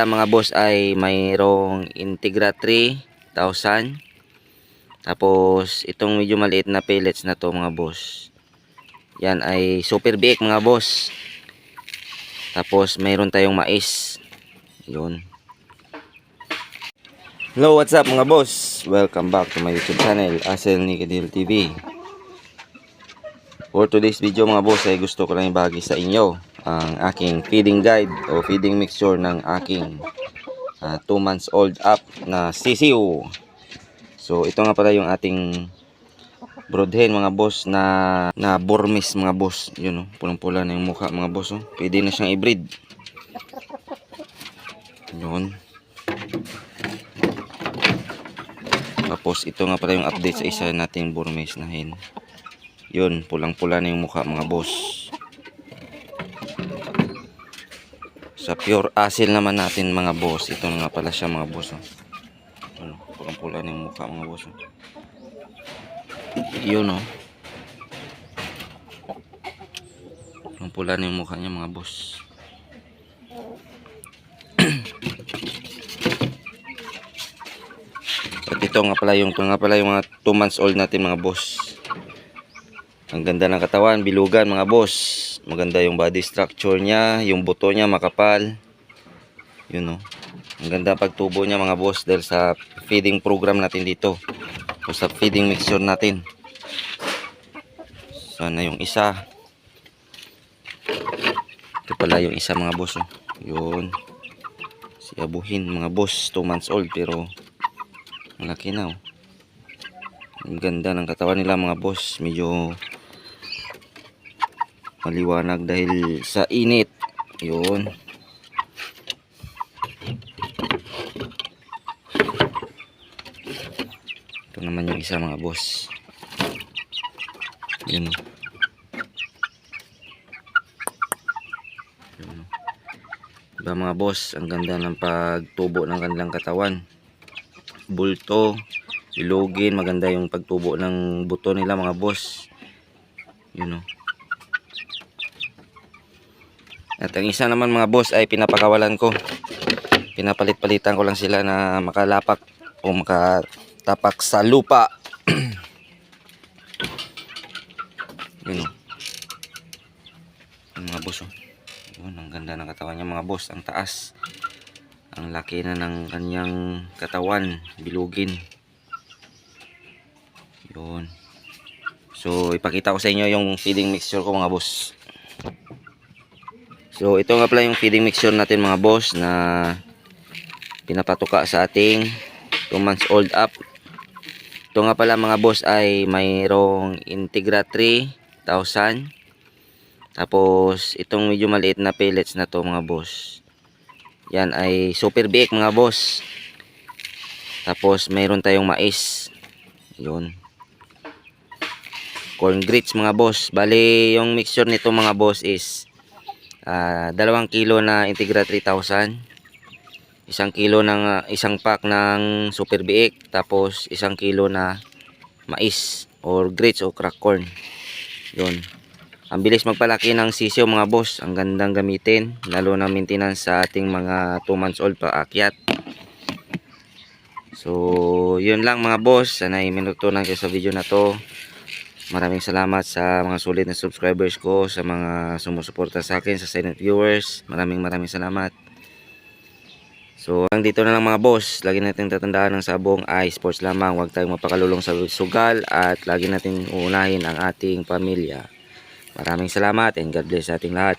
Mga boss ay mayroong Integra 3000. Tapos itong medyo maliit na pellets na to mga boss, yan ay Super Biik mga boss. Tapos mayroon tayong mais. Yun. Hello, what's up mga boss? Welcome back to my YouTube channel, Asel Nicadil TV. For today's video mga boss ay gusto ko lang ibahagi sa inyo ang aking feeding guide o feeding mixture ng aking 2 months old up na sisiu. So ito nga pala yung ating broodhen mga boss na Burmese mga boss. Yun oh, pulang-pula na yung mukha mga boss oh. Pwede na siyang i-breed. Yun. Tapos ito nga pala yung update sa isa nating Burmese na hen. Yun, pulang-pula na yung mukha mga boss. Sa pure asil naman natin mga boss, ito nga pala siya mga boss oh. Ano, pulang-pula na yung mukha mga boss oh. Yun oh. Pulang-pula na yung mukha niya mga boss. At ito nga pala yung mga 2 months old natin mga boss. Ang ganda ng katawan, bilugan mga boss. Maganda yung body structure niya, yung buto niya makapal. Yun oh. Ang ganda pagtubo niya mga boss dahil sa feeding program natin dito. O sa feeding mixture natin. Sana yung isa. Ito pala yung isa mga boss oh. Yun. Si Abuhin mga boss, 2 months old pero malaki na oh. Ang ganda ng katawan nila mga boss. Medyo maliwanag dahil sa init. Yun. Ito naman yung isa mga boss. Yun. Yun. Diba mga boss, ang ganda ng pagtubo ng kanilang katawan. Bulto, ilogin, maganda yung pagtubo ng buto nila mga boss. Yun o. At ang isa naman mga boss ay pinapakawalan ko. Pinapalit-palitan ko lang sila na makalapak o makatapak sa lupa. Yun o. Yung mga boss o. Yun, ang ganda ng katawan niya mga boss. Ang taas. Ang laki na ng kanyang katawan. Bilugin. Yun. So ipakita ko sa inyo yung feeding mixture ko mga boss. So ito nga pala yung feeding mixture natin mga boss na pinapatuka sa ating 2 months old up. Ito nga pala mga boss ay mayroong Integra 3000. Tapos itong medyo maliit na pellets na to mga boss, yan ay Super Biik mga boss. Tapos mayroon tayong mais. Yun. Corn grits mga boss. Bali yung mixture nito mga boss is 2 kilo na Integra 3000, 1 kilo ng isang pack ng Super Biik, tapos 1 kilo na mais or grits o crack corn. Yun. Ang bilis magpalaki ng sisiyo mga boss. Ang gandang gamitin, lalo na maintenance sa ating mga 2 months old pa akyat. So yun lang mga boss. Sana ay minutunan kayo sa video na to. Maraming salamat sa mga sulit na subscribers ko, sa mga sumusuporta sa akin, sa silent viewers. Maraming salamat. So hanggang dito na lang mga boss. Lagi natin tatandaan ng sabong ay sports lamang. Huwag tayong mapakalulong sa sugal at lagi natin uunahin ang ating pamilya. Maraming salamat and God bless sa ating lahat.